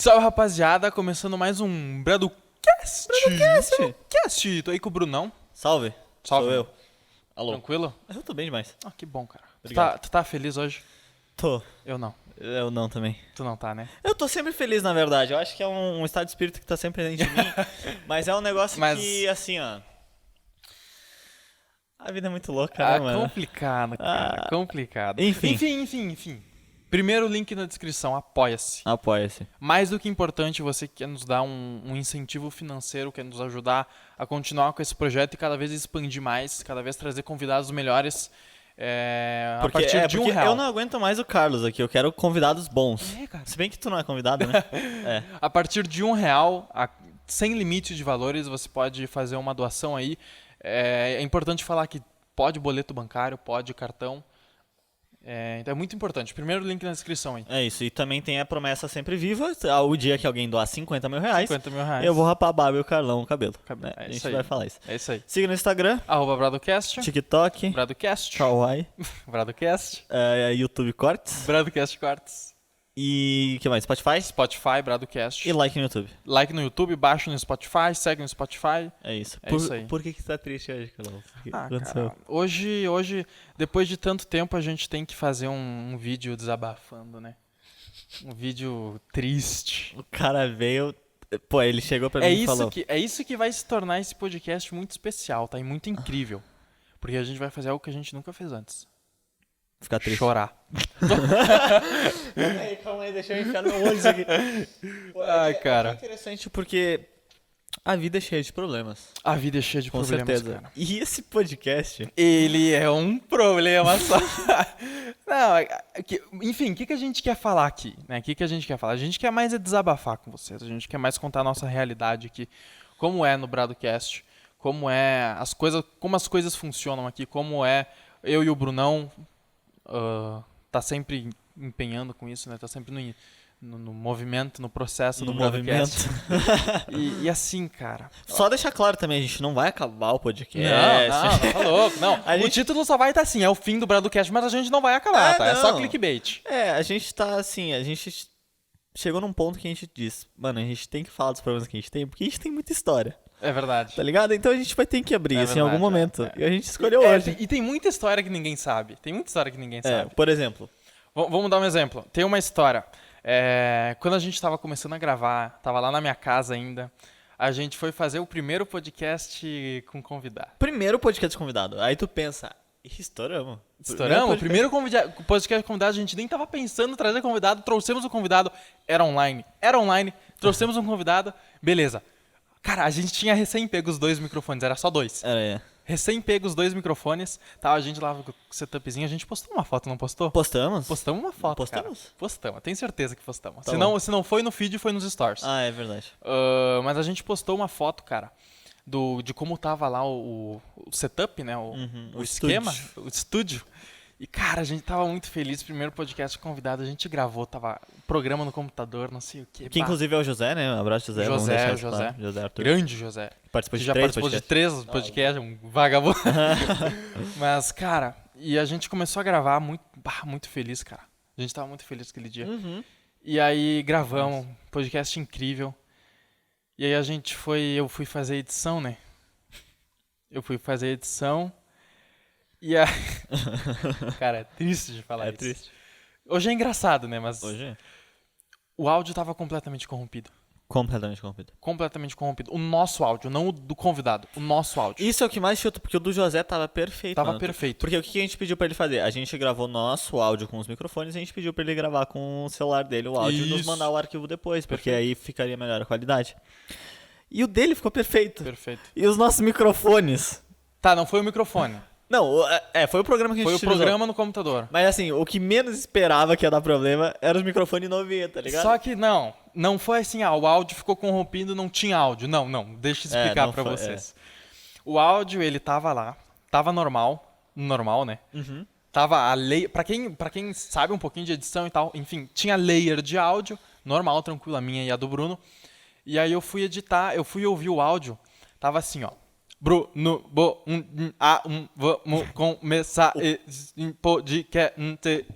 Salve, rapaziada, começando mais um Braducast. Braducast. Tô aí com o Brunão. Salve. Salve. Sou eu. Alô. Tranquilo? Eu tô bem demais. Ah, que bom, cara. Obrigado. Tu tá feliz hoje? Tô. Eu não. Eu não também. Tu não tá, né? Eu tô sempre feliz, na verdade. Eu acho que é um estado de espírito que tá sempre presente em mim. Mas é um negócio que, assim, ó... A vida é muito louca, né, mano? Complicado, cara. Complicado. Enfim. Enfim. Primeiro link na descrição, apoia-se. Apoia-se. Mais do que importante, você quer nos dar um incentivo financeiro, quer nos ajudar a continuar com esse projeto e cada vez expandir mais, cada vez trazer convidados melhores a partir de porque R$1. eu não aguento mais o Carlos aqui, eu quero convidados bons. É, cara. Se bem que tu não é convidado, né? É. A partir de R$1, sem limite de valores, você pode fazer uma doação aí. É importante falar que pode boleto bancário, pode cartão. Então é muito importante. Primeiro link na descrição aí. É isso. E também tem a promessa sempre viva. O dia que alguém doar R$50 mil, R$50 mil. eu vou rapar a barba e o Carlão o cabelo. Né? É A isso gente aí. vai falar isso. É isso aí. Siga no Instagram, @Bradocast. TikTok, Bradocast. Kawaii, Bradocast. YouTube Cortes Bradocast Cortes. e o que mais? Spotify Spotify, Bradocast. e like no YouTube. Like no YouTube, baixa no Spotify, segue no Spotify. É isso. É isso aí. Por que você tá triste hoje, Carlão? O que Ah, aconteceu? cara, hoje, depois de tanto tempo, a gente tem que fazer um vídeo desabafando, né? Um vídeo triste. O cara veio... Pô, ele chegou pra mim e falou... É isso que vai se tornar esse podcast muito especial, tá? E muito incrível. Porque a gente vai fazer algo que a gente nunca fez antes. Ficar triste. Chorar. Calma aí, deixa eu enfiar no olho isso aqui. Pô, Ai, cara. É interessante porque a vida é cheia de problemas. A vida é cheia de Com problemas, certeza. cara. E esse podcast... Ele é um problema só. Não, enfim, o que a gente quer falar aqui? Né? O que a gente quer falar? A gente quer mais desabafar com vocês. A gente quer mais contar a nossa realidade aqui. Como é no Bradocast. Como as coisas funcionam aqui. Como é eu e o Brunão tá sempre empenhando com isso, né? Tá sempre no movimento, no processo do Bradocast. E assim, cara... Só deixar claro também, a gente não vai acabar o podcast. Não, tá louco. Não, o gente... título só vai estar assim, é o fim do Bradocast, mas a gente não vai acabar, tá? É só clickbait. A gente tá assim, a gente chegou num ponto que a gente diz, mano, a gente tem que falar dos problemas que a gente tem, porque a gente tem muita história. É verdade. Tá ligado? Então a gente vai ter que abrir isso em algum momento. É. E a gente escolheu hoje. E tem muita história que ninguém sabe. Sabe. Por exemplo. Vamos dar um exemplo. Tem uma história. Quando a gente tava começando a gravar, tava lá na minha casa ainda, a gente foi fazer o primeiro podcast com convidado. Primeiro podcast convidado. Aí tu pensa, estouramos. Estouramos? O primeiro podcast convidado, a gente nem tava pensando em trazer convidado, trouxemos o convidado, era online, trouxemos um convidado, beleza. Cara, a gente tinha recém pego os 2 microfones, era só 2. Recém pego os 2 microfones, tava a gente lá com o setupzinho, a gente postou uma foto, não postou? Postamos? Postamos uma foto, Postamos? Cara. Postamos, tenho certeza que postamos. Tá Se não foi no feed, foi nos stories. Ah, é verdade. Mas a gente postou uma foto, cara, de como tava lá o setup, né? O esquema, o estúdio. E, cara, a gente tava muito feliz. Primeiro podcast convidado, a gente gravou, tava programa no computador, não sei o quê. Que inclusive é o José, né? Um abraço, José. José. José Arthur. Grande José. Participou de já 3 participou de 3 podcasts, um vagabundo. Mas, cara, e a gente começou a gravar muito feliz, cara. A gente tava muito feliz aquele dia. E aí gravamos, podcast incrível. E aí eu fui fazer edição, né? E aí... Cara, é triste de falar isso. Triste. Hoje é engraçado, né? Mas Hoje? O áudio tava completamente corrompido. Completamente corrompido. O nosso áudio, não o do convidado. O nosso áudio. Isso é o que mais chuta, porque o do José tava perfeito. Perfeito. Porque o que a gente pediu pra ele fazer? A gente gravou nosso áudio com os microfones e a gente pediu pra ele gravar com o celular dele o áudio e nos mandar o arquivo depois, porque aí ficaria melhor a qualidade. E o dele ficou perfeito. E os nossos microfones? Tá, não foi o microfone. Não, foi o programa que a gente utilizou. Foi o programa no computador. Mas assim, o que menos esperava que ia dar problema era os microfones novinhos, tá ligado? Só que não foi assim, o áudio ficou corrompido, não tinha áudio. Não, deixa eu explicar pra vocês. O áudio, ele tava lá, tava normal, né? Tava a layer, pra quem sabe um pouquinho de edição e tal, enfim, tinha layer de áudio, normal, tranquilo, a minha e a do Bruno. E aí eu fui editar, eu fui ouvir o áudio, tava assim, ó. Bruno, vamos começar esse podcast.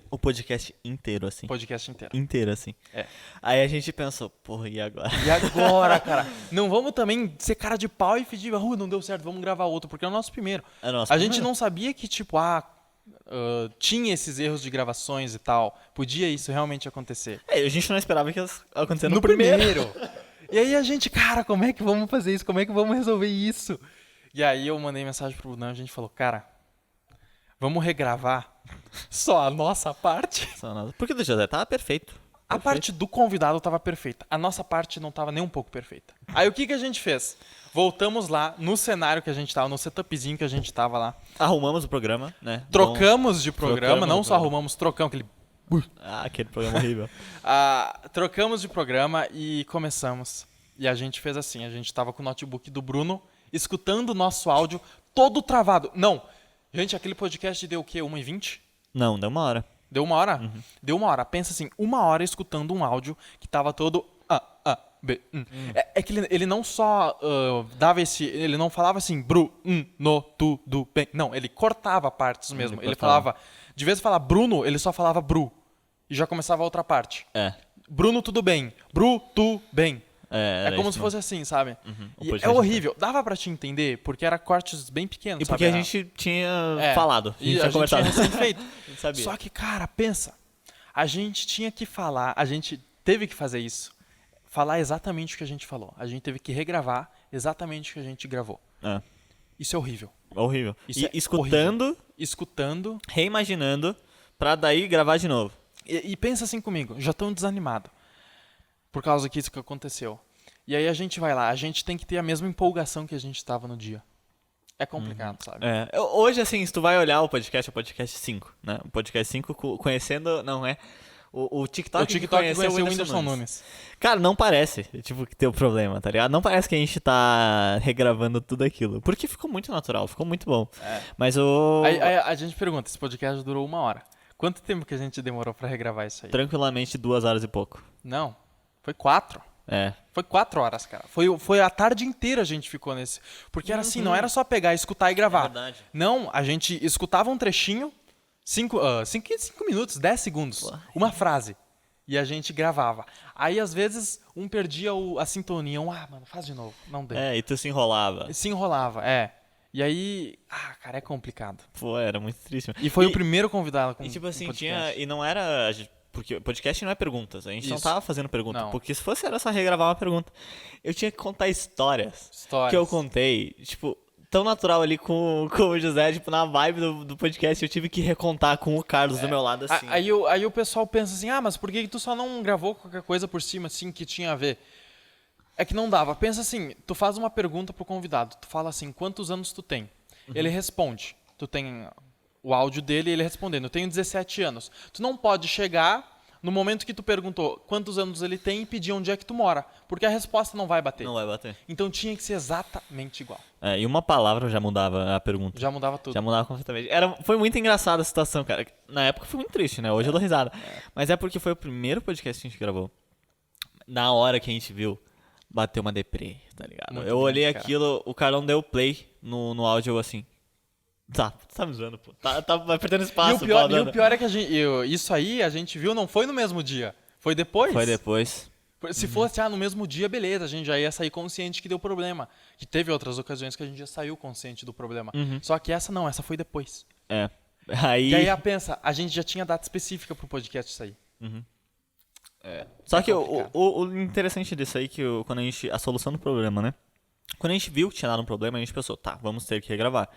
O podcast inteiro, assim. Podcast inteiro. Inteiro, assim. É. Aí a gente pensou, porra, e agora? E agora, cara? Não vamos também ser cara de pau e fingir, não deu certo, vamos gravar outro, porque é o nosso primeiro. É o nosso A gente primeiro. não sabia que, tipo, tinha esses erros de gravações e tal. Podia isso realmente acontecer. A gente não esperava que ia acontecer No primeiro. E aí a gente, cara, como é que vamos fazer isso? Como é que vamos resolver isso? E aí eu mandei mensagem pro Bruno, a gente falou, cara, vamos regravar só a nossa parte. Porque o do José tava perfeito. A parte do convidado tava perfeita. A nossa parte não tava nem um pouco perfeita. Aí o que a gente fez? Voltamos lá no cenário que a gente tava, no setupzinho que a gente tava lá. Arrumamos o programa, né? Trocamos de programa, trocamos não o só programa. arrumamos, trocamos aquele... Aquele programa horrível. Trocamos de programa e começamos. E a gente fez assim, a gente tava com o notebook do Bruno, escutando o nosso áudio todo travado. Não, gente, aquele podcast deu o quê? 1h20? Não, deu uma hora. Deu 1 hora? Uhum. Deu 1 hora. Pensa assim, 1 hora escutando um áudio que tava todo... B. É que ele não só dava esse... Ele não falava assim, Bruno, tudo bem. Não, ele cortava partes mesmo. Ele falava... De vez em falar Bruno, ele só falava Bru. E já começava a outra parte. Bruno, tudo bem. Bru, tu, bem. É como se fosse assim, sabe? E é horrível. Dava pra te entender, porque era cortes bem pequenos, E porque sabe? a gente tinha falado. A gente E tinha conversado. tinha recém-feito. A gente sabia. Só que, cara, pensa. A gente tinha que falar, a gente teve que fazer isso. Falar exatamente o que a gente falou. A gente teve que regravar exatamente o que a gente gravou. Isso é horrível. Horrível. Isso E escutando, escutando. reimaginando, pra daí gravar de novo. E pensa assim comigo, já tão desanimado. Por causa disso que aconteceu. E aí a gente vai lá, a gente tem que ter a mesma empolgação que a gente estava no dia. É complicado, sabe? Hoje, assim, se tu vai olhar o podcast 5, né? O podcast 5 conhecendo, não é... O TikTok, que conheceu o Whindersson Nunes. Cara, não parece, tipo, que tem um problema, tá ligado? Não parece que a gente tá regravando tudo aquilo. Porque ficou muito natural, ficou muito bom. Mas Aí a gente pergunta, esse podcast durou 1 hora. Quanto tempo que a gente demorou pra regravar isso aí? Tranquilamente 2 horas e pouco. Não, foi 4. Foi 4 horas, cara. Foi a tarde inteira a gente ficou nesse. Porque era assim, não era só pegar, escutar e gravar. É verdade. Não, a gente escutava um trechinho, 5 minutos, 10 segundos, uma frase. E a gente gravava. Aí, às vezes, um perdia a sintonia. Mano, faz de novo. Não deu. E tu se enrolava. Se enrolava, E aí, cara, é complicado. Pô, era muito triste. E foi o primeiro convidado com E tipo assim, podcast. e não era... Porque o podcast não é perguntas, a gente não tava fazendo pergunta. Não. Porque se fosse era só regravar uma pergunta. Eu tinha que contar histórias. Que eu contei, tipo, tão natural ali com o José, tipo, na vibe do podcast, eu tive que recontar com o Carlos do meu lado, assim. Aí o pessoal pensa assim, mas por que tu só não gravou qualquer coisa por cima, assim, que tinha a ver? É que não dava. Pensa assim, tu faz uma pergunta pro convidado, tu fala assim, quantos anos tu tem? Ele responde. Tu tem o áudio dele e ele respondendo, eu tenho 17 anos. Tu não pode chegar no momento que tu perguntou quantos anos ele tem e pedir onde é que tu mora, porque a resposta não vai bater. Não vai bater. Então tinha que ser exatamente igual. E uma palavra já mudava a pergunta. Já mudava tudo. Já mudava completamente. Foi muito engraçada a situação, cara. Na época foi muito triste, né? Hoje eu dou risada. Mas é porque foi o primeiro podcast que a gente gravou. Na hora que a gente viu, bateu uma deprê, tá ligado? Muito eu olhei grande, aquilo, o Carlão deu play no áudio assim. Tá me zoando, pô. Tá perdendo espaço. E o pior é que isso aí a gente viu não foi no mesmo dia. Foi depois. Foi depois. Se fosse no mesmo dia, beleza, a gente já ia sair consciente que deu problema. Que teve outras ocasiões que a gente já saiu consciente do problema. Só que essa não, essa foi depois. E aí pensa, a gente já tinha data específica pro podcast sair. Só que o interessante disso aí, que quando a solução do problema, né? Quando a gente viu que tinha dado um problema, a gente pensou, tá, vamos ter que regravar.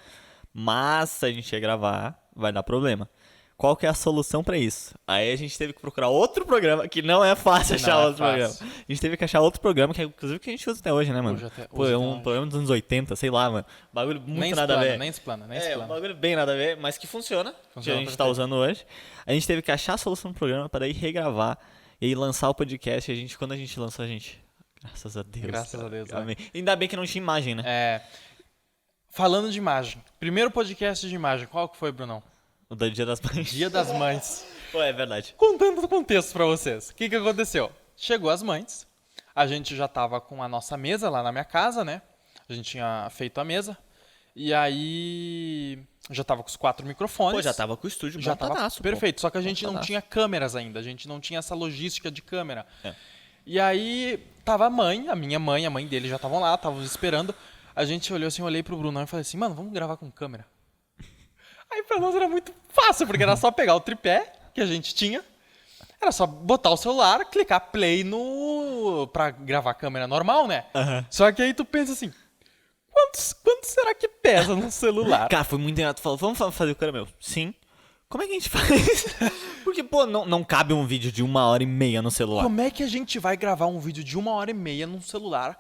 Mas se a gente regravar, vai dar problema. Qual que é a solução pra isso? Aí a gente teve que procurar outro programa, que não é fácil achar outro programa. A gente teve que achar outro programa, que é inclusive que a gente usa até hoje, né, mano? É um programa dos anos 80, sei lá, mano. Bagulho muito nada a ver. Nem explana. Um bagulho bem nada a ver, mas que funciona que a gente tá usando hoje. A gente teve que achar a solução do programa pra daí regravar e aí lançar o podcast. E quando a gente lançou, graças a Deus. Graças a Deus. Amém. Ainda bem que não tinha imagem, né? Falando de imagem. Primeiro podcast de imagem, qual que foi, Brunão? O do Dia das Mães. Dia das Mães. Pô, é verdade. Contando o contexto pra vocês. O que aconteceu? Chegou as mães. A gente já tava com a nossa mesa lá na minha casa, né? A gente tinha feito a mesa. E aí já tava com os 4 microfones. Pô, já tava com o estúdio já tava montadaço, perfeito, só que a gente não Montadaço. tinha câmeras ainda, a gente não tinha essa logística de câmera. É. E aí tava a minha mãe, a mãe dele já estavam lá, estavam esperando. A gente olhou assim, eu olhei pro Brunão e falei assim, mano, vamos gravar com câmera. Aí pra nós era muito fácil, porque era só pegar o tripé que a gente tinha, era só botar o celular, clicar play pra gravar a câmera normal, né? Aham. Só que aí tu pensa assim, quanto será que pesa no celular? Cara, foi muito engraçado. Falou, vamos fazer o cara meu. Sim. Como é que a gente faz? Porque, pô, não cabe um vídeo de 1h30 no celular. Como é que a gente vai gravar um vídeo de 1h30 num celular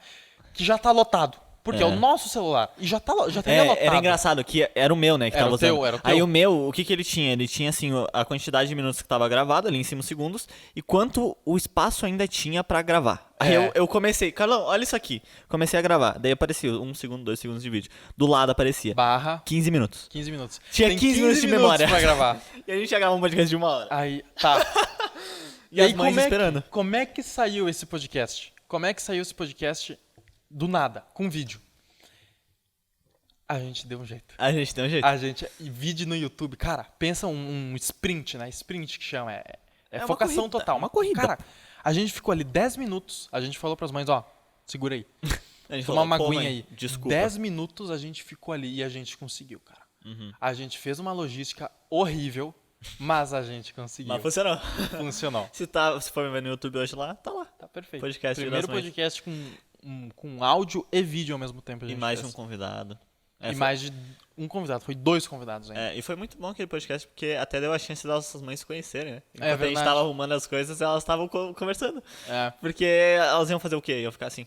que já tá lotado? Porque é o nosso celular. E já teria lotado. Era engraçado que era o meu, né, que Era tava o teu, usando. era o teu. Aí o meu, o que ele tinha? Ele tinha, assim, a quantidade de minutos que tava gravado ali em cima, segundos, e quanto o espaço ainda tinha pra gravar. Aí eu comecei, Carlão, olha isso aqui. Comecei a gravar. Daí aparecia 1 segundo, 2 segundos de vídeo. Do lado aparecia Barra 15 minutos. 15 minutos. Tinha Tem 15 minutos de memória. pra gravar. E a gente ia gravar um podcast de 1 hora. Aí, tá. E as mães esperando. Como é que saiu esse podcast? Como é que saiu esse podcast do nada, com vídeo? A gente deu um jeito. A gente tem um jeito. E vídeo no YouTube, cara, pensa um sprint, né? Sprint que chama. É uma focação corrida, total. uma corrida. Cara, a gente ficou ali 10 minutos. A gente falou pras mães, ó, segura aí. A gente Toma falou, uma "Pô, aguinha mãe, aí. Desculpa. 10 minutos a gente ficou ali e a gente conseguiu, cara. A gente fez uma logística horrível, mas a gente conseguiu. Mas funcionou. Funcionou. Se for ver no YouTube hoje lá, tá lá. Tá perfeito. Podcast Primeiro das mães. podcast com áudio e vídeo ao mesmo tempo. A E gente mais fez. um convidado. E mais de um convidado. Foi 2 convidados ainda. E foi muito bom aquele podcast, porque até deu a chance das nossas mães se conhecerem, né? Enquanto a gente verdade. tava arrumando as coisas, elas estavam conversando. É. Porque elas iam fazer o quê? Iam ficar assim.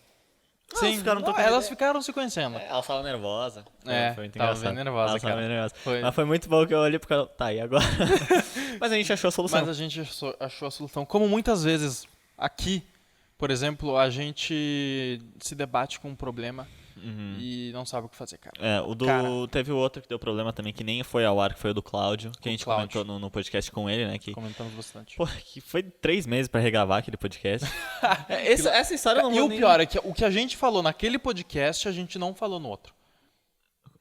Sim, elas ficaram se conhecendo. Elas estavam nervosas. É, foi muito tava engraçado. bem nervosa, Elas tavam cara. bem nervosas. Foi. Mas foi muito bom que eu olhei pro cara. Tá, e agora? Mas a gente achou a solução. Mas a gente achou a solução. Como muitas vezes aqui, por exemplo, a gente se debate com um problema e não sabe o que fazer, cara. Cara, teve o outro que deu problema também, que nem foi ao ar, que foi o do Cláudio, que a gente Cláudio. comentou no podcast com ele, né? Que, Comentamos bastante. pô, que foi 3 meses pra regravar aquele podcast. Essa história eu não E vou o nem- pior é que o que a gente falou naquele podcast, a gente não falou no outro.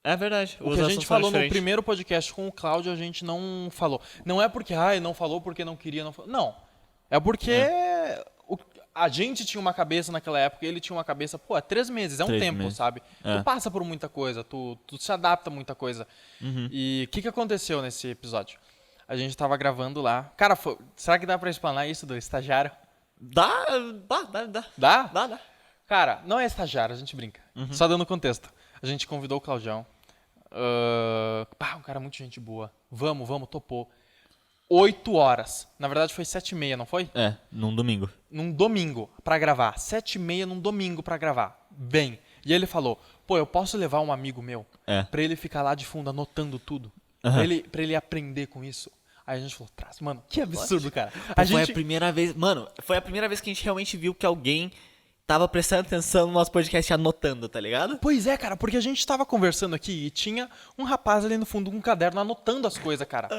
É verdade. O que a gente falou no primeiro podcast com o Cláudio, a gente não falou. Não é porque, não falou porque não queria, não falou. Não. É porque a gente tinha uma cabeça naquela época, ele tinha uma cabeça, pô, é 3 meses, é um 3 tempo, meses. sabe? É. Tu passa por muita coisa, tu se adapta a muita coisa. E o que aconteceu nesse episódio? A gente tava gravando lá. Cara, será que dá pra explanar isso do estagiário? Dá. Dá? Cara, não é estagiário, a gente brinca. Só dando contexto. A gente convidou o Claudião. Um cara muito gente boa. Vamos, topou. 8 horas. Na verdade foi 7h30, não foi? Num domingo. Num domingo pra gravar. 7h30 num domingo pra gravar. Bem. E ele falou, pô, eu posso levar um amigo meu pra ele ficar lá de fundo anotando tudo? Pra ele aprender com isso? Aí a gente falou, traz, mano, que absurdo, cara. Foi a primeira vez, mano, foi a primeira vez que a gente realmente viu que alguém tava prestando atenção no nosso podcast e anotando, tá ligado? Pois é, cara, porque a gente tava conversando aqui e tinha um rapaz ali no fundo com um caderno anotando as coisas, cara.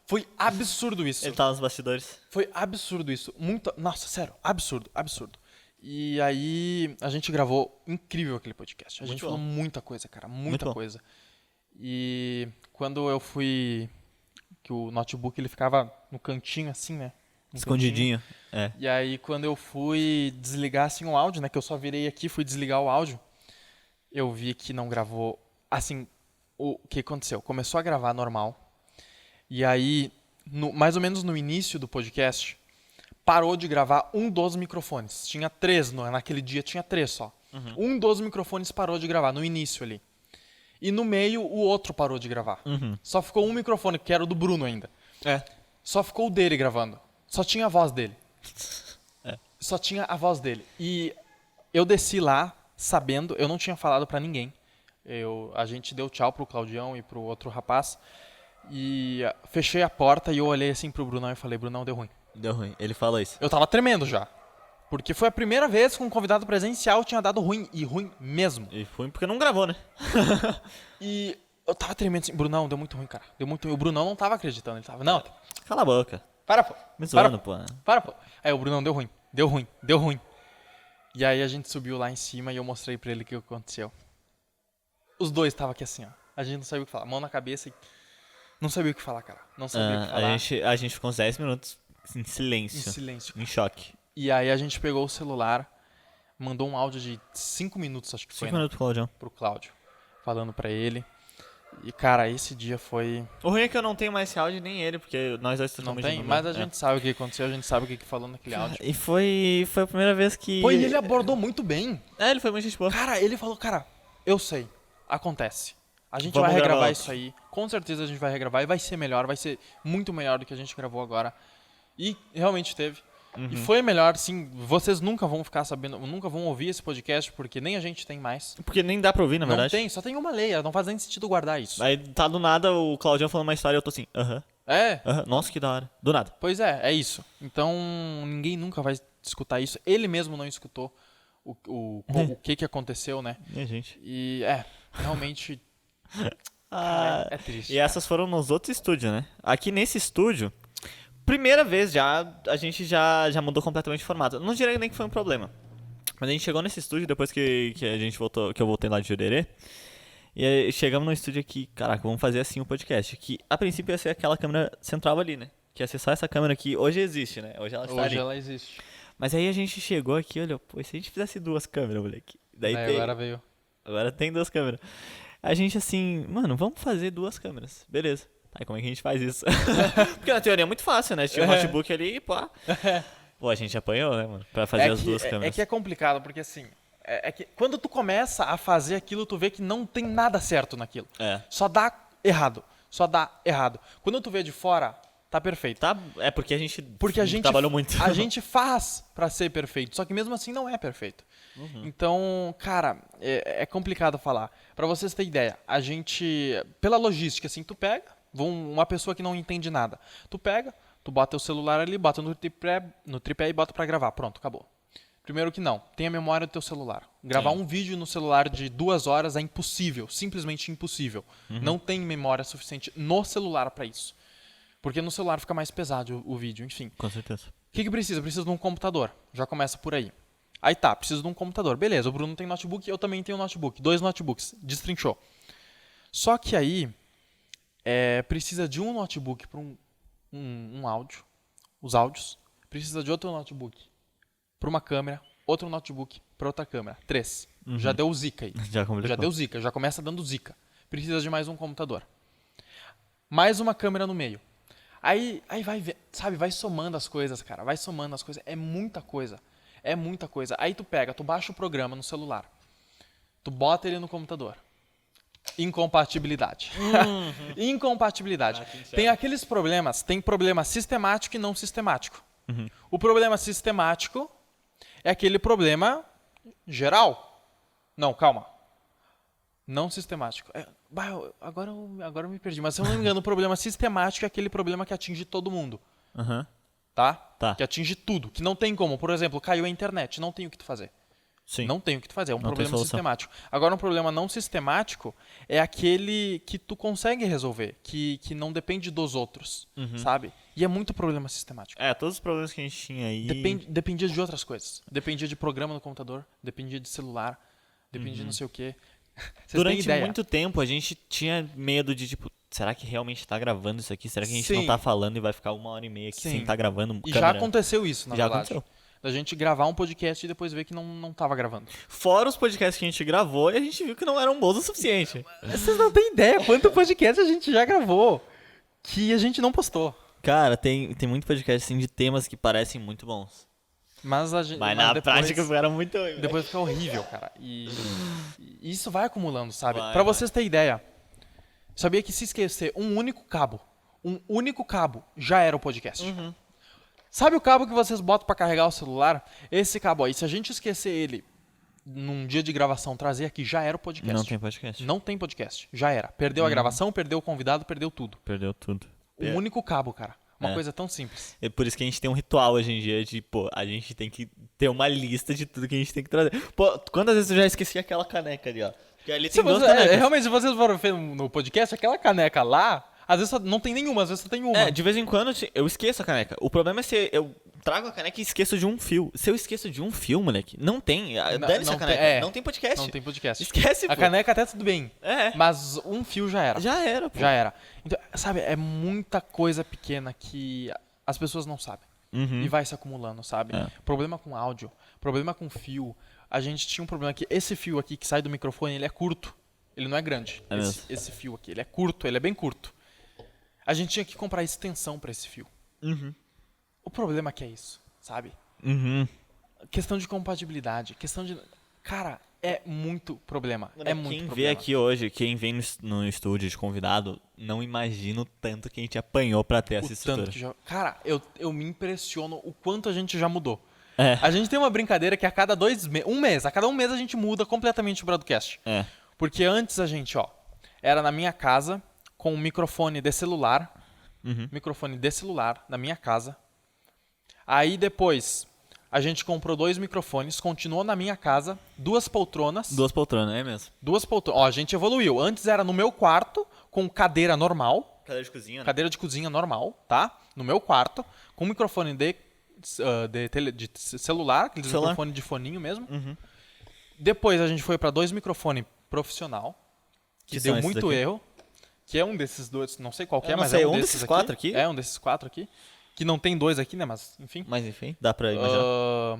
Foi absurdo isso. Ele tava nos bastidores. Foi absurdo isso. Nossa, sério, absurdo. E aí a gente gravou incrível aquele podcast. A gente falou muita coisa, cara, muita coisa. E quando eu fui, que o notebook ele ficava no cantinho assim, né? Escondidinho. E aí quando eu fui desligar assim o áudio, né, que eu só virei aqui, fui desligar o áudio, eu vi que não gravou, assim, o que aconteceu? Começou a gravar normal. E aí, mais ou menos no início do podcast, parou de gravar um dos microfones. Tinha 3, naquele dia tinha 3 só. Um dos microfones parou de gravar, no início ali. E no meio, o outro parou de gravar. Só ficou um microfone, que era o do Bruno ainda. Só ficou o dele gravando. Só tinha a voz dele. Só tinha a voz dele. E eu desci lá, sabendo, eu não tinha falado pra ninguém. A gente deu tchau pro Claudião e pro outro rapaz. E fechei a porta e eu olhei assim pro Brunão e falei, Brunão, deu ruim. Deu ruim. Ele falou isso. Eu tava tremendo já. Porque foi a primeira vez que um convidado presencial tinha dado ruim. E ruim mesmo. E ruim porque não gravou, né? E eu tava tremendo assim, Brunão, deu muito ruim, cara. Deu muito ruim. O Brunão não tava acreditando. Ele tava, não, Cala a boca. para, pô. Me zoando, pô. Para, pô. Aí o Brunão, deu ruim. E aí a gente subiu lá em cima e eu mostrei pra ele o que aconteceu. Os dois estavam aqui assim, ó. A gente não sabia o que falar. Mão na cabeça e não sabia o que falar, cara. Não sabia o que falar. A gente ficou uns 10 minutos em Em silêncio. silêncio. Em choque. E aí a gente pegou o celular, mandou um áudio de 5 minutos, acho que 5 foi, minutos pro Claudião. pro Cláudio, falando pra ele. E, cara, esse dia foi... O ruim é que eu não tenho mais esse áudio nem ele, porque nós dois Não estamos tem, mas a gente sabe o que aconteceu, a gente sabe o que falou naquele áudio. E foi a primeira vez que... Pô, e ele abordou muito bem. Ele foi muito gente boa. Cara, ele falou, cara, eu sei, acontece. A gente Vamos vai regravar gravar isso aí. Com certeza a gente vai regravar e vai ser melhor, vai ser muito melhor do que a gente gravou agora. E realmente teve. E foi melhor, sim. Vocês nunca vão ficar sabendo, nunca vão ouvir esse podcast, porque nem a gente tem mais. Porque nem dá pra ouvir, na Não verdade. tem, só tem uma lei, não faz nem sentido guardar isso. Aí tá do nada o Claudião falando uma história e eu tô assim, aham. Nossa, que da hora. Do nada. Pois é isso. Então ninguém nunca vai escutar isso. Ele mesmo não escutou o que aconteceu, né? E a gente? E realmente cara, é triste. E essas foram nos outros estúdios, né? Aqui nesse estúdio, primeira vez a gente já mudou completamente o formato. Não diria nem que foi um problema. Mas a gente chegou nesse estúdio depois que a gente voltou, que eu voltei lá de Jurerê. E aí chegamos no estúdio aqui, caraca, vamos fazer assim o podcast. Que a princípio ia ser aquela câmera central ali, né? Que ia ser só essa câmera aqui. Hoje existe, né? Hoje ela está ali. Hoje ela existe. Mas aí a gente chegou aqui e olhou, pô, e se a gente fizesse 2 câmeras, moleque? Daí Agora veio. Agora tem 2 câmeras. A gente assim, mano, vamos fazer 2 câmeras. Beleza. Aí como é que a gente faz isso? Porque na teoria é muito fácil, né? Tinha um notebook ali e pá. Pô, a gente apanhou, né, mano? Pra fazer as 2 câmeras. É que é complicado, porque assim... É que quando tu começa a fazer aquilo, tu vê que não tem nada certo naquilo. Só dá errado. Só dá errado. Quando tu vê de fora, tá perfeito. É porque a gente trabalhou muito. A gente faz pra ser perfeito, só que mesmo assim não é perfeito. Então, cara, é complicado falar. Pra vocês terem ideia, a gente, pela logística, assim, tu pega, uma pessoa que não entende nada, tu pega, tu bota o celular ali, bota no tripé e bota pra gravar. Pronto, acabou. Primeiro que não, tem a memória do teu celular. Gravar um vídeo no celular de 2 horas é impossível, simplesmente impossível. Não tem memória suficiente no celular pra isso. Porque no celular fica mais pesado o vídeo, enfim. Com certeza. O que precisa? Precisa de um computador. Já começa por aí. Aí tá, preciso de um computador. Beleza, o Bruno tem notebook, eu também tenho notebook. 2 notebooks, destrinchou. Só que aí, precisa de um notebook para um áudio, os áudios. Precisa de outro notebook para uma câmera, outro notebook para outra câmera. 3. Já deu zica aí. Já deu zica, já começa dando zica. Precisa de mais um computador. Mais uma câmera no meio. Aí vai, sabe, vai somando as coisas, cara. Vai somando as coisas. É muita coisa. É muita coisa. Aí tu baixa o programa no celular. Tu bota ele no computador. Incompatibilidade. Incompatibilidade. Tem aqueles problemas. Tem problema sistemático e não sistemático. O problema sistemático é aquele problema geral. Não, calma. Não sistemático. Agora eu me perdi. Mas se eu não me engano, o problema sistemático é aquele problema que atinge todo mundo. Tá? Que atinge tudo. Que não tem como. Por exemplo, caiu a internet. Não tem o que tu fazer. Sim. Não tem o que tu fazer. É um Não problema sistemático. Agora, um problema não sistemático é aquele que tu consegue resolver. Que não depende dos outros. Sabe? E é muito problema sistemático. Todos os problemas que a gente tinha aí... Dependia de outras coisas. Dependia de programa no computador. Dependia de celular. Dependia de não sei o quê. Durante muito tempo, a gente tinha medo de, tipo... Será que realmente tá gravando isso aqui? Será que a gente não tá falando e vai ficar 1h30 aqui sem tá gravando? E já aconteceu isso, na verdade. Aconteceu. Da gente gravar um podcast e depois ver que não tava gravando. Fora os podcasts que a gente gravou e a gente viu que não eram bons o suficiente. Vocês não têm ideia quanto podcast a gente já gravou que a gente não postou. Cara, tem muito podcast assim, de temas que parecem muito bons. Mas na depois, prática ficaram muito ruim. Depois fica horrível, cara. E isso vai acumulando, sabe? Pra vocês terem ideia, sabia que se esquecer um único cabo já era o podcast. Sabe o cabo que vocês botam pra carregar o celular? Esse cabo aí, se a gente esquecer ele num dia de gravação, trazer aqui, já era o podcast. Não tem podcast. Não tem podcast, já era. Perdeu a gravação, perdeu o convidado, perdeu tudo. Perdeu tudo. Um único cabo, cara. Uma coisa tão simples. É por isso que a gente tem um ritual hoje em dia de, pô, a gente tem que ter uma lista de tudo que a gente tem que trazer. Pô, quantas vezes eu já esqueci aquela caneca ali, ó? Porque ali tem 2 canecas. Realmente, se vocês foram ver no podcast, aquela caneca lá, às vezes não tem nenhuma, às vezes só tem uma. De vez em quando eu esqueço a caneca. O problema é se eu trago a caneca e esqueço de um fio. Se eu esqueço de um fio, moleque, não tem. Dane-se a caneca. Não tem podcast. Não tem podcast. Esquece, pô. A caneca até tudo bem. Mas um fio já era. Já era, pô. Já era. Então, sabe, é muita coisa pequena que as pessoas não sabem. E vai se acumulando, sabe? Problema com áudio, problema com fio. A gente tinha um problema que esse fio aqui que sai do microfone, ele é curto. Ele não é grande. Esse fio aqui, ele é curto, ele é bem curto. A gente tinha que comprar extensão pra esse fio. O problema é que é isso, sabe? Questão de compatibilidade, questão de... Cara, é muito problema. É muito problema. Quem vê aqui hoje, quem vem no estúdio de convidado, não imagina o tanto que a gente apanhou pra ter essa estrutura. Cara, eu me impressiono o quanto a gente já mudou. A gente tem uma brincadeira que a cada a cada um mês a gente muda completamente o broadcast. Porque antes a gente, era na minha casa, com um microfone de celular, na minha casa. Aí depois a gente comprou 2 microfones, continuou na minha casa, 2 poltronas. 2 poltronas, é mesmo? 2 poltronas. A gente evoluiu. Antes era no meu quarto, com cadeira normal. Cadeira de cozinha, né? Cadeira de cozinha normal, tá? No meu quarto, com microfone de celular, aquele microfone de foninho mesmo. Depois a gente foi para 2 microfones profissional, que deu muito erro. Que é um desses 2, não sei qual que é, mas é um desses 4 aqui. É um desses 4 aqui. Que não tem 2 aqui, né? Mas enfim. Dá pra imaginar.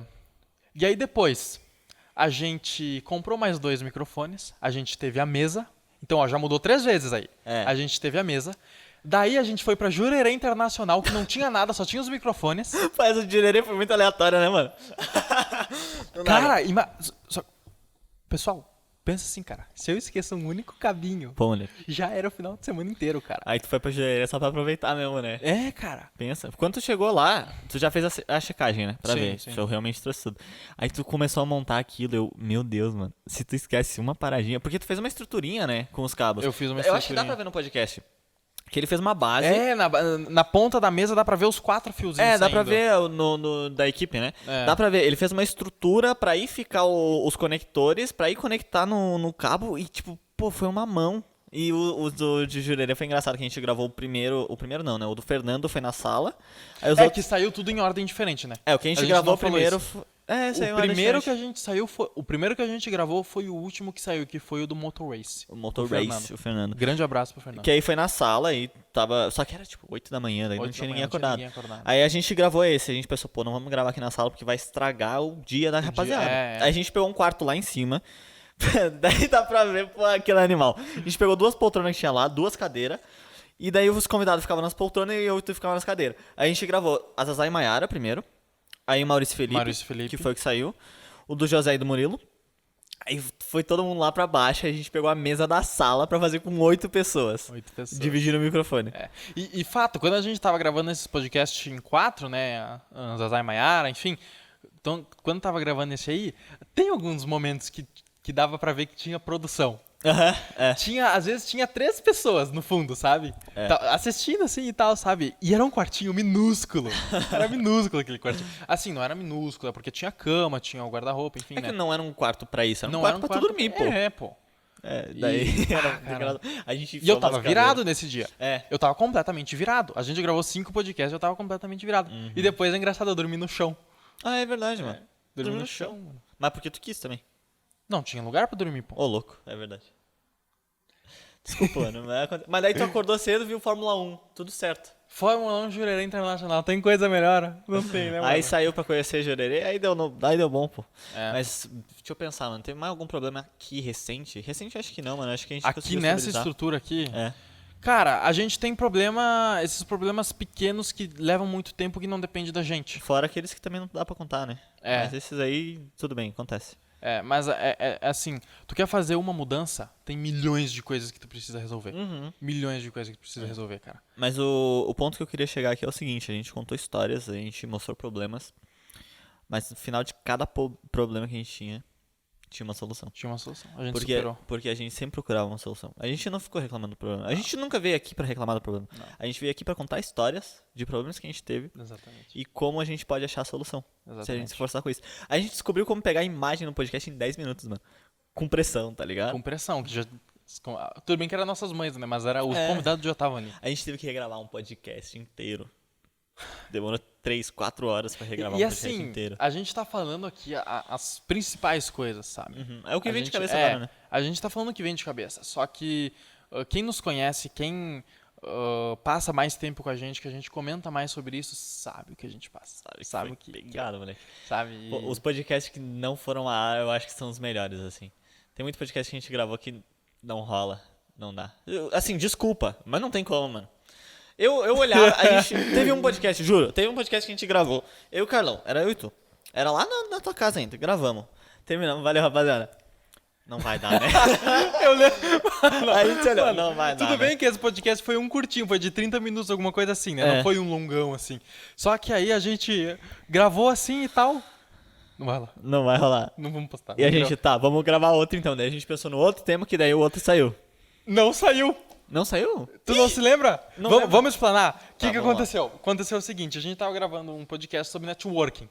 E aí depois, a gente comprou mais 2 microfones. A gente teve a mesa. Então, já mudou 3 vezes aí. A gente teve a mesa. Daí a gente foi pra Jurerê Internacional, que não tinha nada, só tinha os microfones. Mas o Jurerê foi muito aleatório, né, mano? Cara, pessoal, pensa assim, cara. Se eu esqueço um único cabinho, já era o final de semana inteiro, cara. Aí tu foi pra Jurerê só pra aproveitar mesmo, né? Cara. Pensa. Quando tu chegou lá, tu já fez a checagem, né? Pra ver se eu realmente trouxe tudo. Aí tu começou a montar aquilo, meu Deus, mano. Se tu esquece uma paradinha... Porque tu fez uma estruturinha, né? Com os cabos. Eu fiz uma estruturinha. Eu acho que dá pra ver no podcast. Que ele fez uma base. Na ponta da mesa dá pra ver os 4 fiozinhos dá pra ver da equipe, né? Dá pra ver. Ele fez uma estrutura pra ir ficar os conectores, pra ir conectar no cabo e, tipo, foi uma mão. E o do de Jurerê foi engraçado, que a gente gravou o primeiro não, né? O do Fernando foi na sala. Aí os outros... que saiu tudo em ordem diferente, né? O que a gente gravou primeiro... O primeiro que a gente gravou foi o último que saiu, que foi o do Motor Race. O Motor Race, o Fernando. Grande abraço pro Fernando. Que aí foi na sala e tava... Só que era tipo 8 da manhã, daí não tinha ninguém acordado. Aí a gente gravou esse, a gente pensou, não vamos gravar aqui na sala porque vai estragar o dia da rapaziada. Aí a gente pegou um quarto lá em cima, daí dá pra ver aquele animal. A gente pegou 2 poltronas que tinha lá, 2 cadeiras, e daí os convidados ficavam nas poltronas e eu ficava nas cadeiras. Aí a gente gravou a Zazá e Maiara primeiro, aí o Maurício Felipe, que foi o que saiu. O do José e do Murilo. Aí foi todo mundo lá pra baixo, aí a gente pegou a mesa da sala pra fazer com 8 pessoas. 8 pessoas. Dividindo o microfone. E fato, quando a gente tava gravando esses podcasts em 4, né? A Zazá e Maiara, enfim. Então, quando tava gravando esse aí, tem alguns momentos que dava pra ver que tinha produção. Às vezes tinha 3 pessoas no fundo, sabe? Assistindo assim e tal, sabe? E era um quartinho minúsculo. Era minúsculo aquele quartinho. Assim, não era minúsculo, porque tinha cama, tinha o guarda-roupa, enfim, né? Que não era um quarto pra isso, era um quarto pra tu dormir, pô. Daí era... A gente e eu tava virado nesse dia. Eu tava completamente virado. A gente gravou 5 podcasts, eu tava completamente virado. E depois é engraçado, eu dormi no chão. É verdade, mano. Dormi no chão, mano. Mas porque tu quis também. Não, tinha lugar pra dormir, pô. Ô, louco, é verdade. Desculpa, mano. Mas daí tu acordou cedo e viu Fórmula 1. Tudo certo. Fórmula 1 Jurerê Internacional. Tem coisa melhor? Não tem, né, mano? Aí saiu pra conhecer Jurerê, aí deu bom, pô. Mas deixa eu pensar, mano. Tem mais algum problema aqui recente? Recente acho que não, mano. Acho que a gente aqui nessa estrutura aqui? Cara, a gente tem esses problemas pequenos que levam muito tempo que não depende da gente. Fora aqueles que também não dá pra contar, né? Mas esses aí, tudo bem, acontece. Mas é assim, tu quer fazer uma mudança, tem milhões de coisas que tu precisa resolver. Milhões de coisas que tu precisa resolver, cara. Mas o ponto que eu queria chegar aqui é o seguinte, a gente contou histórias, a gente mostrou problemas, mas no final de cada problema que a gente tinha uma solução. Tinha uma solução, a gente superou. Porque a gente sempre procurava uma solução. A gente não ficou reclamando do problema. A gente nunca veio aqui pra reclamar do problema. Não. A gente veio aqui pra contar histórias de problemas que a gente teve. Exatamente. E como a gente pode achar a solução. Exatamente. Se a gente se esforçar com isso. A gente descobriu como pegar a imagem no podcast em 10 minutos, mano. Com pressão, tá ligado? Com pressão, que já... Tudo bem que eram nossas mães, né? Mas os convidados já estavam ali. A gente teve que regravar um podcast inteiro. Demorou 3, 4 horas pra regravar E um podcast assim, inteiro. a gente tá falando aqui as principais coisas, sabe? É o que A vem de gente- cabeça agora, né? A gente tá falando o que vem de cabeça. Só que quem nos conhece, quem passa mais tempo com a gente comenta mais sobre isso, sabe o que a gente passa. Sabe Foi o que. pegado, moleque. Sabe? E- Pô, os podcasts que não foram a ar, eu acho que são os melhores, assim. Tem muito podcast que a gente gravou que não rola, não dá. Assim, desculpa, mas não tem como, mano. Eu olhava, a gente teve um podcast, juro, teve um podcast que a gente gravou. Eu e o Carlão, era eu e tu. Era lá na tua casa ainda, gravamos. Terminamos, valeu, rapaziada. Não vai dar, né? Eu lembro. Aí a gente olhou, Mano, não vai dar, tudo né? bem que esse podcast foi um curtinho, foi de 30 minutos, alguma coisa assim, né? É. Não foi um longão assim. Só que aí a gente gravou assim e tal. Não vai lá. Não vai rolar. Não vamos postar. E a Não gente, tá, vamos gravar outro então. Daí a gente pensou no outro tema, que daí o outro saiu. Não saiu. Não saiu? Tu não se lembra? Não lembro. Vamos explanar. O que Tá, vamos lá. aconteceu? Aconteceu o seguinte, a gente tava gravando um podcast sobre networking.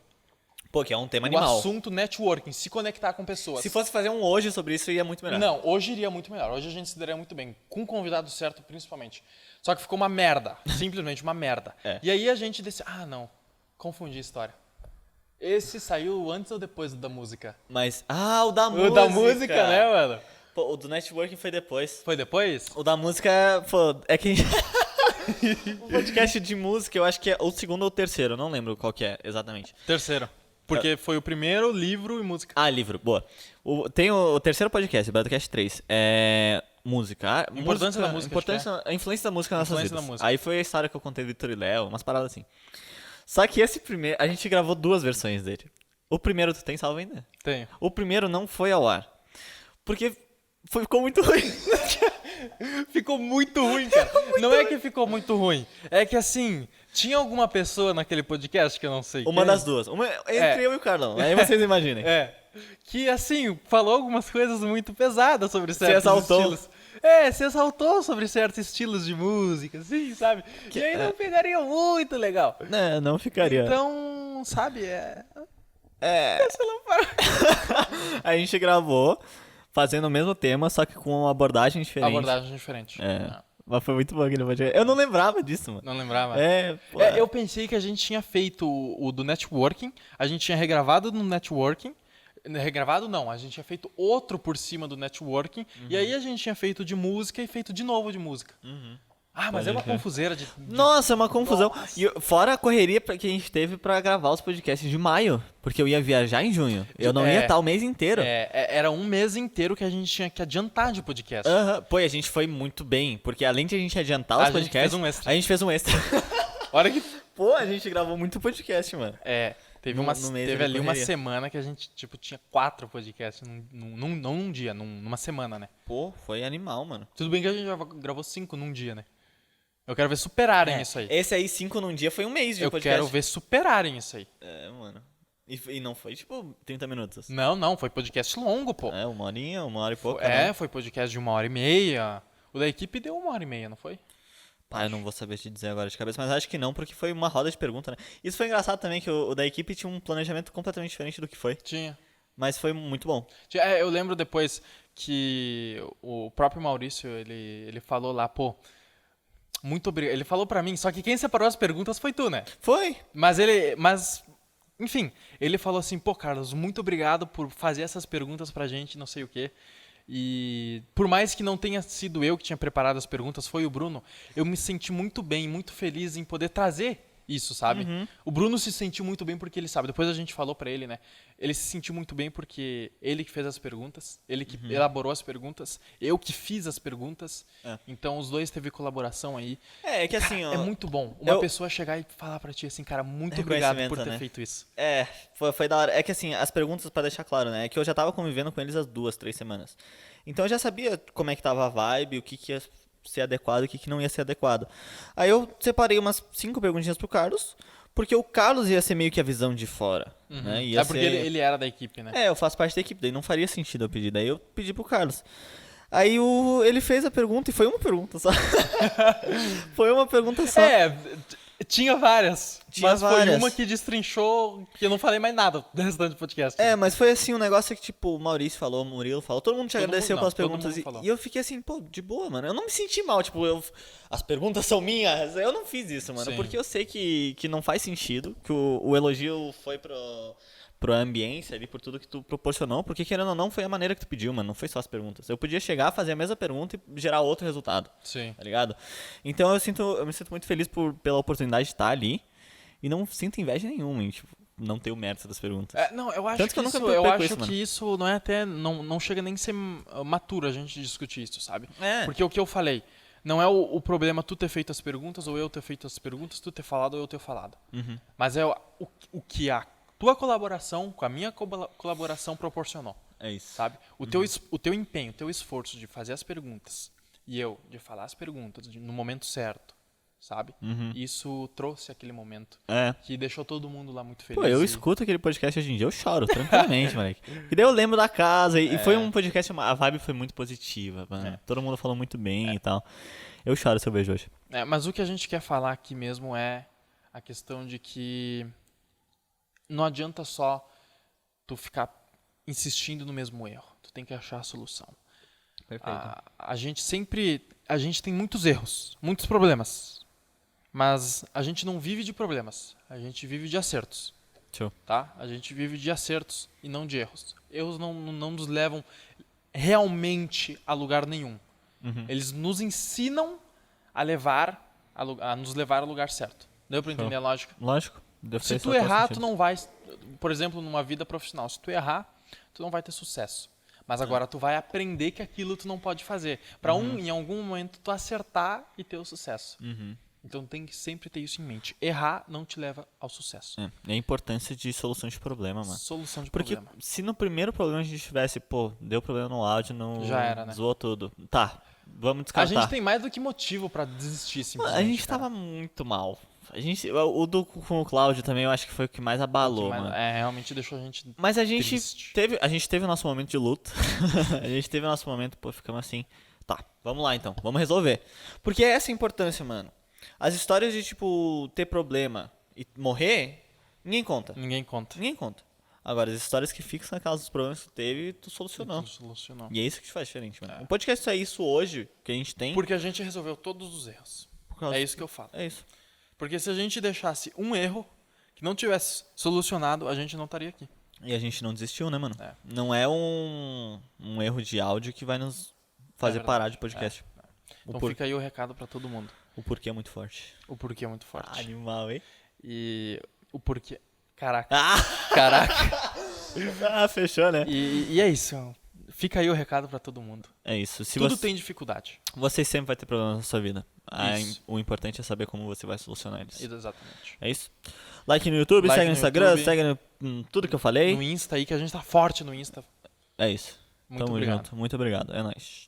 Pô, que é um tema O animal. assunto networking, se conectar com pessoas. Se fosse fazer um hoje sobre isso, ia muito melhor. Não, hoje iria muito melhor. Hoje a gente se daria muito bem. Com o convidado certo, principalmente. Só que ficou uma merda. Simplesmente uma merda. É. E aí a gente decidiu... Ah, não. Confundi a história. Esse saiu antes ou depois do da música? Mas, o da música. O da música, né, mano? Pô, o do networking foi depois. Foi depois? O da música, pô, é que... o podcast de música, eu acho que é o segundo ou o terceiro, eu não lembro qual que é exatamente. Terceiro. Porque foi o primeiro, livro e música. Ah, livro, boa. Tem o terceiro podcast, o Bradcast 3, é música. Importância da música, A influência da música nas nossas Influência da vidas. música. Aí foi a história que eu contei do Vitor e Léo, umas paradas assim. Só que esse primeiro, a gente gravou 2 versões dele. O primeiro tu tem salvo ainda? Tenho. O primeiro não foi ao ar. Porque ficou muito ruim. Ficou muito ruim, cara. Não é que ficou muito ruim. É que assim, tinha alguma pessoa naquele podcast que eu não sei Uma quem. das duas. Uma entre eu e o Carlão. Aí vocês imaginem. É. Que assim, falou algumas coisas muito pesadas sobre certos exaltou. estilos. Se exaltou sobre certos estilos de música, assim, sabe? E aí não ficaria muito legal. Não ficaria. Então, sabe, Essa não A gente gravou fazendo o mesmo tema, só que com uma abordagem diferente. abordagem diferente. Mas foi muito bom aquele podcast. Eu não lembrava disso, mano. Não lembrava? Pô. Eu pensei que a gente tinha feito o do networking, a gente tinha regravado no networking. Regravado não, a gente tinha feito outro por cima do networking, e aí a gente tinha feito de música e feito de novo de música. Ah, mas Pode é uma crer. confuseira de... Nossa, é uma confusão. E fora a correria que a gente teve pra gravar os podcasts de maio, porque eu ia viajar em junho. Eu não ia estar o mês inteiro. Era um mês inteiro que a gente tinha que adiantar de podcast. Aham. Pô, e a gente foi muito bem, porque além de a gente adiantar os A gente podcasts, fez um extra. a gente fez um extra. Hora que... Pô, a gente gravou muito podcast, mano. Teve, No mês teve de ali uma correria. semana que a gente, tipo, tinha 4 podcasts, não num dia, numa semana, né? Pô, foi animal, mano. Tudo bem que a gente já gravou 5 num dia, né? Eu quero ver superarem isso aí. Esse aí, 5 num dia, foi um mês de Eu podcast. quero ver superarem isso aí. Mano. E não foi, tipo, 30 minutos. Não, foi podcast longo, pô. Uma horinha, 1 hora e pouco. né? Foi podcast de 1h30. O da equipe deu 1h30, não foi? Eu não vou saber te dizer agora de cabeça, mas acho que não, porque foi uma roda de pergunta, né? Isso foi engraçado também, que o da equipe tinha um planejamento completamente diferente do que foi. Tinha. Mas foi muito bom. Eu lembro depois que o próprio Maurício, ele falou lá, pô, muito obrigado. Ele falou pra mim, só que quem separou as perguntas foi tu, né? Foi. Enfim, ele falou assim, pô, Carlos, muito obrigado por fazer essas perguntas pra gente, não sei o quê. E por mais que não tenha sido eu que tinha preparado as perguntas, foi o Bruno, eu me senti muito bem, muito feliz em poder trazer isso, sabe? O Bruno se sentiu muito bem porque ele sabe. Depois a gente falou pra ele, né? Ele se sentiu muito bem porque ele que fez as perguntas, ele que elaborou as perguntas, eu que fiz as perguntas. Então os dois teve colaboração aí. É que assim, ó. É muito bom uma pessoa chegar e falar pra ti assim, cara, muito obrigado por ter né? feito isso. Foi da hora. É que assim, as perguntas, pra deixar claro, né? É que eu já tava convivendo com eles há 2, 3 semanas. Então eu já sabia como é que tava a vibe, o que ia ser adequado e o que não ia ser adequado. Aí eu separei umas 5 perguntinhas pro Carlos, porque o Carlos ia ser meio que a visão de fora. Né? Ia porque ser... ele era da equipe, né? Eu faço parte da equipe, daí não faria sentido eu pedir. Daí eu pedi pro Carlos. Aí ele fez a pergunta e foi uma pergunta só. Foi uma pergunta só. Tinha várias. Tinha mas várias. foi uma que destrinchou que eu não falei mais nada do restante do podcast. Mas foi assim, um negócio que, tipo, o Maurício falou, o Murilo falou, todo mundo te agradeceu pelas perguntas. E eu fiquei assim, pô, de boa, mano. Eu não me senti mal, tipo, as perguntas são minhas. Eu não fiz isso, mano. Sim. Porque eu sei que não faz sentido, que o elogio foi pro ambiência ali, por tudo que tu proporcionou, porque querendo ou não, foi a maneira que tu pediu, mano, não foi só as perguntas. Eu podia chegar, fazer a mesma pergunta e gerar outro resultado. Sim. Tá ligado? Então eu me sinto muito feliz pela oportunidade de estar ali e não sinto inveja nenhuma em, tipo, não ter o mérito das perguntas. Não, eu acho Tanto que isso não é até, não chega nem a ser maturo a gente discutir isso, sabe? Porque o que eu falei, não é o problema tu ter feito as perguntas ou eu ter feito as perguntas, tu ter falado ou eu ter falado. Uhum. Mas é o que a tua colaboração com a minha colaboração proporcionou. É isso. Sabe? O teu empenho, o teu esforço de fazer as perguntas e eu de falar as perguntas no momento certo, sabe? Uhum. Isso trouxe aquele momento que deixou todo mundo lá muito feliz. Pô, eu escuto aquele podcast hoje em dia, eu choro tranquilamente, moleque. E daí eu lembro da casa e foi um podcast, a vibe foi muito positiva, mano. Todo mundo falou muito bem e tal. Eu choro se eu vejo hoje. Mas o que a gente quer falar aqui mesmo é a questão de que não adianta só tu ficar insistindo no mesmo erro. Tu tem que achar a solução. Perfeito. A gente tem muitos erros, muitos problemas. Mas a gente não vive de problemas. A gente vive de acertos. Show. Tá? A gente vive de acertos e não de erros. Erros não nos levam realmente a lugar nenhum. Uhum. Eles nos ensinam a nos levar ao lugar certo. Deu pra entender a lógica? Lógico. Se tu errar, tu não vai... Por exemplo, numa vida profissional, se tu errar, tu não vai ter sucesso. Mas agora tu vai aprender que aquilo tu não pode fazer. Pra em algum momento, tu acertar e ter o sucesso. Uhum. Então tem que sempre ter isso em mente. Errar não te leva ao sucesso. É a importância de solução de problema, mano. Solução de Porque problema. se no primeiro problema a gente tivesse, deu problema no áudio, não Já era, né? zoou tudo. Tá, vamos descartar. A gente tem mais do que motivo pra desistir, simplesmente. A gente tava muito mal. Com o Cláudio também, eu acho que foi o que mais abalou, mano. Realmente deixou a gente Mas a gente triste. teve o nosso momento de luta. A gente teve o nosso momento, ficamos assim, tá, vamos lá então, vamos resolver. Porque é essa a importância, mano. As histórias de, tipo, ter problema e morrer, ninguém conta. Ninguém conta. Agora, as histórias que ficam naquelas dos problemas que tu teve, tu solucionou. E é isso que te faz diferente, mano. O podcast é isso hoje, que a gente tem. Porque a gente resolveu todos os erros. É isso que eu falo. É isso. Porque se a gente deixasse um erro que não tivesse solucionado, a gente não estaria aqui. E a gente não desistiu, né, mano? Não é um erro de áudio que vai nos fazer parar de podcast. Então fica aí o recado pra todo mundo. O porquê é muito forte. O porquê é muito forte. Animal, hein? E o porquê... Caraca. Fechou, né? E é isso. Fica aí o recado pra todo mundo. É isso. Tudo tem dificuldade. Você sempre vai ter problemas na sua vida. O importante é saber como você vai solucionar eles. Exatamente. É isso? Like no YouTube, segue no Instagram, segue no tudo que eu falei. No Insta aí, que a gente tá forte no Insta. É isso. Muito Tamo obrigado. junto. Muito obrigado. É nóis.